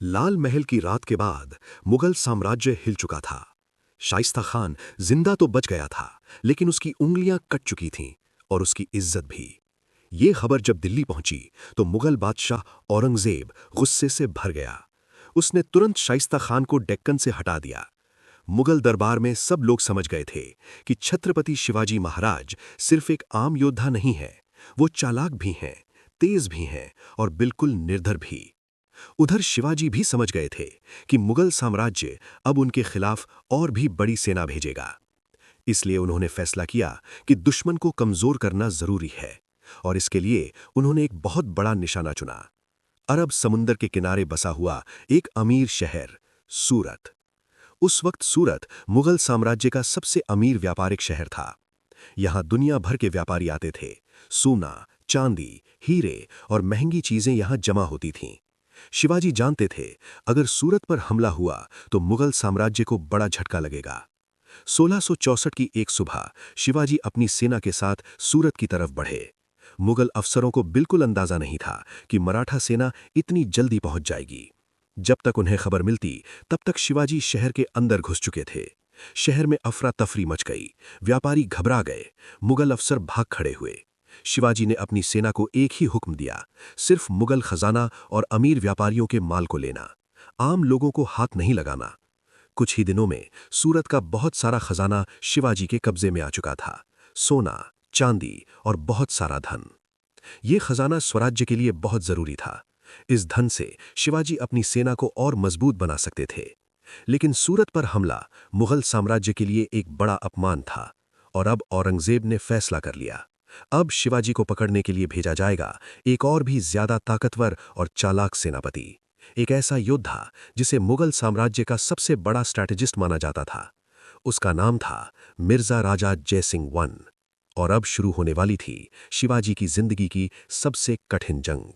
लाल महल की रात के बाद मुगल साम्राज्य हिल चुका था। शाइस्ता खान जिंदा तो बच गया था, लेकिन उसकी उंगलियां कट चुकी थीं और उसकी इज्जत भी। ये खबर जब दिल्ली पहुंची तो मुगल बादशाह औरंगजेब गुस्से से भर गया। उसने तुरंत शाइस्ता खान को डेक्कन से हटा दिया। मुगल दरबार में सब लोग समझ गए थे कि छत्रपति शिवाजी महाराज सिर्फ एक आम योद्धा नहीं है, वो चालाक भी हैं, तेज भी हैं और बिल्कुल निर्धर भी। उधर शिवाजी भी समझ गए थे कि मुगल साम्राज्य अब उनके खिलाफ और भी बड़ी सेना भेजेगा। इसलिए उन्होंने फैसला किया कि दुश्मन को कमजोर करना जरूरी है, और इसके लिए उन्होंने एक बहुत बड़ा निशाना चुना। अरब समुंदर के किनारे बसा हुआ एक अमीर शहर, सूरत। उस वक्त सूरत मुगल साम्राज्य का सबसे अमीर व्यापारिक शहर था। यहां दुनिया भर के व्यापारी आते थे। सोना, चांदी, हीरे और महंगी चीजें यहां जमा होती थीं। शिवाजी जानते थे, अगर सूरत पर हमला हुआ तो मुगल साम्राज्य को बड़ा झटका लगेगा। 1664 की एक सुबह शिवाजी अपनी सेना के साथ सूरत की तरफ बढ़े। मुगल अफसरों को बिल्कुल अंदाजा नहीं था कि मराठा सेना इतनी जल्दी पहुंच जाएगी। जब तक उन्हें खबर मिलती, तब तक शिवाजी शहर के अंदर घुस चुके थे। शहर में अफरा तफरी मच गई, व्यापारी घबरा गए, मुगल अफसर भाग खड़े हुए। शिवाजी ने अपनी सेना को एक ही हुक्म दिया, सिर्फ मुगल खजाना और अमीर व्यापारियों के माल को लेना, आम लोगों को हाथ नहीं लगाना। कुछ ही दिनों में सूरत का बहुत सारा खजाना शिवाजी के कब्जे में आ चुका था। सोना, चांदी और बहुत सारा धन। ये खजाना स्वराज्य के लिए बहुत जरूरी था। इस धन से शिवाजी अपनी सेना को और मजबूत बना सकते थे। लेकिन सूरत पर हमला मुगल साम्राज्य के लिए एक बड़ा अपमान था, और अब औरंगजेब ने फैसला कर लिया। अब शिवाजी को पकड़ने के लिए भेजा जाएगा एक और भी ज्यादा ताकतवर और चालाक सेनापति, एक ऐसा योद्धा जिसे मुगल साम्राज्य का सबसे बड़ा स्ट्रैटेजिस्ट माना जाता था। उसका नाम था मिर्जा राजा जयसिंह वन। और अब शुरू होने वाली थी शिवाजी की जिंदगी की सबसे कठिन जंग।